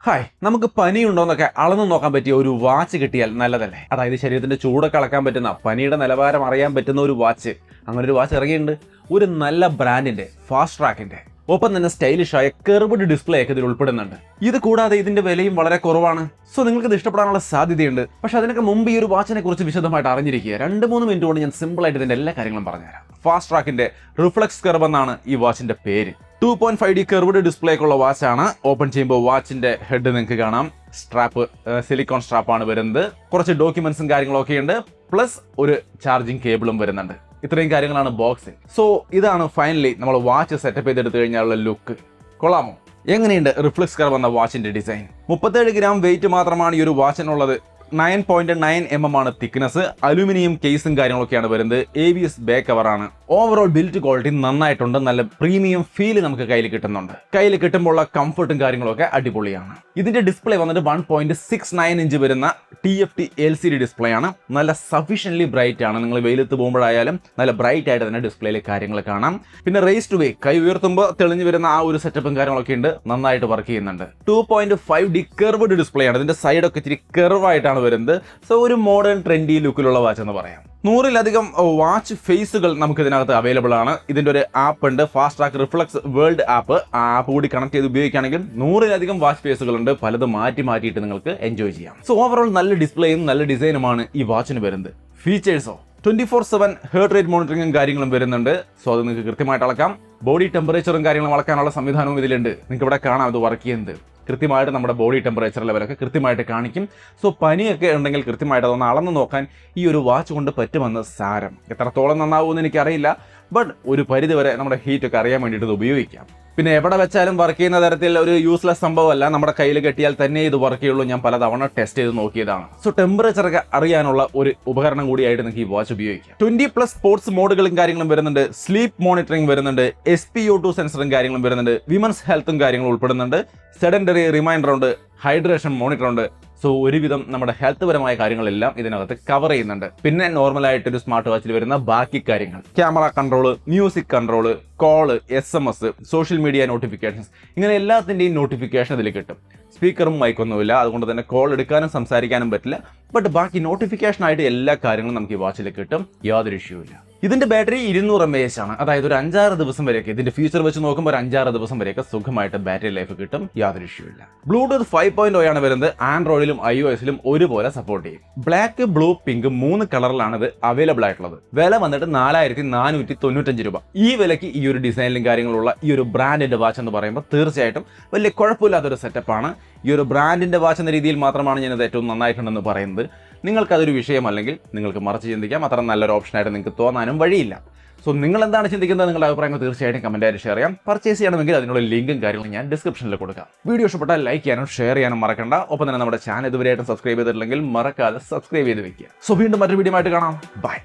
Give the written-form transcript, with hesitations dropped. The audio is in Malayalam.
ഹായ്, നമുക്ക് പനിയുണ്ടോന്നൊക്കെ അളന്നു നോക്കാൻ പറ്റിയ ഒരു വാച്ച് കിട്ടിയാൽ നല്ലതല്ലേ? അതായത് ശരീരത്തിന്റെ ചൂടൊക്കെ അളക്കാൻ പറ്റുന്ന, പനിയുടെ നിലവാരം അറിയാൻ പറ്റുന്ന ഒരു വാച്ച്. അങ്ങനെ ഒരു വാച്ച് ഇറങ്ങിയിട്ടുണ്ട്. ഒരു നല്ല ബ്രാൻഡിന്റെ, ഫാസ്ട്രാക്കിന്റെ. ഒപ്പം തന്നെ സ്റ്റൈലിഷായ കെർവ്ഡ് ഡിസ്പ്ലേ ഒക്കെ ഇതിൽ ഉൾപ്പെടുന്നുണ്ട്. ഇത് കൂടാതെ ഇതിന്റെ വിലയും വളരെ കുറവാണ്. സോ നിങ്ങൾക്ക് ഇത് ഇഷ്ടപ്പെടാനുള്ള സാധ്യതയുണ്ട്. പക്ഷെ അതിനൊക്കെ മുമ്പ് ഈ ഒരു വാച്ചിനെ കുറിച്ച് വിശദമായിട്ട് അറിഞ്ഞിരിക്കുക. 2-3 മിനിറ്റ് കൊണ്ട് ഞാൻ സിമ്പിൾ ആയിട്ട് ഇതിന്റെ എല്ലാ കാര്യങ്ങളും പറഞ്ഞുതരാം. ഫാസ്ട്രാക്കിന്റെ റിഫ്ലെക്സ് കർവ് എന്നാണ് ഈ വാച്ചിന്റെ പേര്. 2.5D കർവ്ഡ് ഡിസ്പ്ലേ ഉള്ള വാച്ചാണ്. ഓപ്പൺ ചെയ്യുമ്പോൾ വാച്ചിന്റെ ഹെഡ് നിങ്ങൾക്ക് കാണാം. സ്ട്രാപ്പ് സിലിക്കോൺ സ്ട്രാപ്പാണ് വരുന്നത്. കുറച്ച് ഡോക്യുമെന്റ്സും കാര്യങ്ങളൊക്കെ ഉണ്ട്. പ്ലസ് ഒരു ചാർജിങ് കേബിളും വരുന്നുണ്ട്. ഇത്രയും കാര്യങ്ങളാണ് ബോക്സിൽ. സോ ഇതാണ് ഫൈനലി നമ്മൾ വാച്ച് സെറ്റപ്പ് ചെയ്തെടുത്തു കഴിഞ്ഞാലുള്ള ലുക്ക്. കൊള്ളാമോ? എങ്ങനെയുണ്ട് റിഫ്ലെക്സ് കർവ് എന്ന വാച്ചിന്റെ ഡിസൈൻ? 37 ഗ്രാം വെയിറ്റ് മാത്രമാണ് ഈ ഒരു വാച്ചിനുള്ളത്. 9.9 mm ആണ് തിക്നെസ്. അലുമിനിയം കേസും കാര്യങ്ങളൊക്കെയാണ് വരുന്നത്. ABS ബാക്ക് കവറാണ്. ഓവറോൾ ബിൽറ്റ് ക്വാളിറ്റി നന്നായിട്ടുണ്ട്. നല്ല പ്രീമിയം ഫീൽ നമുക്ക് കയ്യിൽ കിട്ടുന്നുണ്ട്. കയ്യിൽ കിട്ടുമ്പോൾ കംഫർട്ടും കാര്യങ്ങളൊക്കെ അടിപൊളിയാണ്. ഇതിന്റെ ഡിസ്പ്ലേ വന്നിട്ട് 1.69 ഇഞ്ച് വരുന്ന TFT LCD ഡിസ്പ്ലേ ആണ്. നല്ല സഫീഷ്യന്റ്ലി ബ്രൈറ്റ് ആണ്. നിങ്ങൾ വെയിലത്ത് പോകുമ്പോഴായാലും നല്ല ബ്രൈറ്റ് ആയിട്ട് തന്നെ ഡിസ്പ്ലേയിൽ കാര്യങ്ങൾ കാണാം. പിന്നെ റേസ് ടു വേ, കൈ ഉയർത്തുമ്പോൾ തെളിഞ്ഞു വരുന്ന ആ ഒരു സെറ്റപ്പും കാര്യങ്ങളൊക്കെ ഉണ്ട്. നന്നായിട്ട് വർക്ക് ചെയ്യുന്നുണ്ട്. 2.5D കർവ്ഡ് ഡിസ്പ്ലേ ആണ്. ഇതിന്റെ സൈഡൊക്കെ ഇച്ചിരി കർവായിട്ടാണ് വരുന്നത്. സോ ഒരു മോഡേൺ ട്രെൻഡി ലുക്കിലുള്ള വാച്ച് എന്ന് പറയാം. 100-ലധികം വാച്ച് ഫേസുകൾ നമുക്ക് ഇതിനകത്ത് അവൈലബിൾ ആണ്. ഇതിന്റെ ഒരു ആപ്പ് ഉണ്ട്, ഫാസ്ട്രാക്ക് റിഫ്ലെക്സ് വേൾഡ് ആപ്പ്. ആ ആപ്പ് കൂടി കണക്ട് ചെയ്ത് ഉപയോഗിക്കുകയാണെങ്കിൽ 100-ലധികം വാച്ച് ഫേസുകൾ ഉണ്ട്. പലതും മാറ്റിയിട്ട് നിങ്ങൾക്ക് എൻജോയ് ചെയ്യാം. സോ ഓവറോൾ നല്ല ഡിസ്പ്ലേയും നല്ല ഡിസൈനുമാണ് ഈ വാച്ചിന് വരുന്നത്. ഫീച്ചേഴ്സോ 24/7 ഹേർട്ട് റേറ്റ് മോണിറ്ററിംഗും കാര്യങ്ങളും വരുന്നുണ്ട്. സോ അത് നിങ്ങൾക്ക് കൃത്യമായിട്ട് അളക്കാം. ബോഡി ടെമ്പറേച്ചറും കാര്യങ്ങളും അളക്കാനുള്ള സംവിധാനവും ഇതിലുണ്ട്. നിങ്ങൾക്ക് ഇവിടെ കാണാം ഇത് വർക്ക് ചെയ്യുന്നത്. കൃത്യമായിട്ട് നമ്മുടെ ബോഡി ടെമ്പറേച്ചർ ലെവലൊക്കെ കൃത്യമായിട്ട് കാണിക്കും. സോ പനിയൊക്കെ ഉണ്ടെങ്കിൽ കൃത്യമായിട്ട് അതൊന്ന് അളന്ന് നോക്കാൻ ഈ ഒരു വാച്ച് കൊണ്ട് പറ്റുമെന്ന് സാരം. എത്രത്തോളം നന്നാവുമെന്ന് എനിക്കറിയില്ല. ബട്ട് ഒരു പരിധിവരെ നമ്മുടെ ഹീറ്റൊക്കെ അറിയാൻ വേണ്ടിയിട്ട് ഇത് ഉപയോഗിക്കാം. പിന്നെ എവിടെ വെച്ചാലും വർക്ക് ചെയ്യുന്ന തരത്തിൽ ഒരു യൂസ്ലെസ് സംഭവമല്ല. നമ്മുടെ കയ്യിൽ കെട്ടിയാൽ തന്നെ ഇത് വർക്ക് ചെയ്യുള്ളൂ. ഞാൻ പലതവണ ടെസ്റ്റ് ചെയ്ത് നോക്കിയതാണ്. സോ ടെമ്പറേച്ചർ ഒക്കെ അറിയാനുള്ള ഒരു ഉപകരണം കൂടിയായിട്ട് നിങ്ങൾക്ക് ഈ വാച്ച് ഉപയോഗിക്കാം. 20+ സ്പോർട്സ് മോഡുകളും കാര്യങ്ങളും വരുന്നുണ്ട്. സ്ലീപ്പ് മോണിറ്ററിംഗ് വരുന്നുണ്ട്. SpO2 സെൻസറും കാര്യങ്ങളും വരുന്നുണ്ട്. വിമൻസ് ഹെൽത്തും കാര്യങ്ങളും ഉൾപ്പെടുന്നുണ്ട്. സെഡൻഡറി റിമൈൻഡർ ഉണ്ട്. ഹൈഡ്രേഷൻ മോണിറ്റർ ഉണ്ട്. സോ ഒരുവിധം നമ്മുടെ ഹെൽത്ത് പരമായ കാര്യങ്ങളെല്ലാം ഇതിനകത്ത് കവർ ചെയ്യുന്നുണ്ട്. പിന്നെ നോർമലായിട്ടൊരു സ്മാർട്ട് വാച്ചിൽ വരുന്ന ബാക്കി കാര്യങ്ങൾ, camera control, music control, call, SMS, social media notifications, ഇങ്ങനെ എല്ലാത്തിൻ്റെയും നോട്ടിഫിക്കേഷൻ ഇതിൽ കിട്ടും. സ്പീക്കറും മൈക്കൊന്നുമില്ല. അതുകൊണ്ട് തന്നെ കോൾ എടുക്കാനും സംസാരിക്കാനും പറ്റില്ല. ബട്ട് ബാക്കി നോട്ടിഫിക്കേഷൻ ആയിട്ട് എല്ലാ കാര്യങ്ങളും നമുക്ക് ഈ വാച്ചിൽ കിട്ടും. യാതൊരു ഇഷ്യൂ ഇല്ല. ഇതിന്റെ ബാറ്ററി 200 mAh ആണ്. അതായത് ഒരു 5-6 ദിവസം വരെയൊക്കെ, ഇതിന്റെ ഫ്യൂച്ചർ വെച്ച് നോക്കുമ്പോൾ ഒരു 5-6 ദിവസം വരെയൊക്കെ സുഖമായിട്ട് ബാറ്ററി ലൈഫ് കിട്ടും. യാതൊരു ഇഷ്യൂ ഇല്ല. ബ്ലൂടൂത്ത് 5.0 ആണ് വരുന്നത്. ആൻഡ്രോയിഡിലും iOS-ലും ഒരുപോലെ സപ്പോർട്ട് ചെയ്യും. ബ്ലാക്ക്, ബ്ലൂ, പിങ്ക് 3 കളറിലാണ് ഇത് അവൈലബിൾ ആയിട്ടുള്ളത്. വില വന്നിട്ട് 4495 രൂപ. ഈ വിലയ്ക്ക് ഈ ഒരു ഡിസൈനിലും കാര്യങ്ങളുള്ള ഈ ഒരു ബ്രാൻഡിന്റെ വാച്ച് എന്ന് പറയുമ്പോൾ തീർച്ചയായിട്ടും വലിയ കുഴപ്പമില്ലാത്തൊരു സെറ്റപ്പാണ്. ഈ ഒരു ബ്രാൻഡിന്റെ വാച്ച് എന്ന രീതിയിൽ മാത്രമാണ് ഞാനത് ഏറ്റവും നന്നായിട്ടുണ്ടെന്ന് പറയുന്നത്. നിങ്ങൾക്കതൊരു വിഷയമല്ലെങ്കിൽ നിങ്ങൾക്ക് മറിച്ച് ചിന്തിക്കാം. അത്ര നല്ലൊരു ഓപ്ഷനായിട്ട് നിങ്ങൾക്ക് തോന്നാനും വഴിയില്ല. സോ നിങ്ങൾ എന്താണ് ചിന്തിക്കുന്നത്? നിങ്ങളുടെ അഭിപ്രായങ്ങൾ തീർച്ചയായിട്ടും കമൻറ്റായിട്ട് ഷെയർ ചെയ്യാം. പർച്ചേസ് ചെയ്യണമെങ്കിൽ അതിനുള്ള ലിങ്കും കാര്യങ്ങളും ഞാൻ ഡിസ്ക്രിപ്ഷനിൽ കൊടുക്കാം. വീഡിയോ ഇഷ്ടപ്പെട്ടാൽ ലൈക്ക് ചെയ്യാനും ഷെയർ ചെയ്യാനും മറക്കണ്ട. ഒപ്പം തന്നെ നമ്മുടെ ചാനൽ ഇതുവരെയായിട്ടും സബ്സ്ക്രൈബ് ചെയ്തിട്ടില്ലെങ്കിൽ മറക്കാതെ സബ്സ്ക്രൈബ് ചെയ്ത് വെക്കുക. സോ വീണ്ടും മറ്റൊരു വീഡിയോ ആയിട്ട് കാണാം. ബൈ.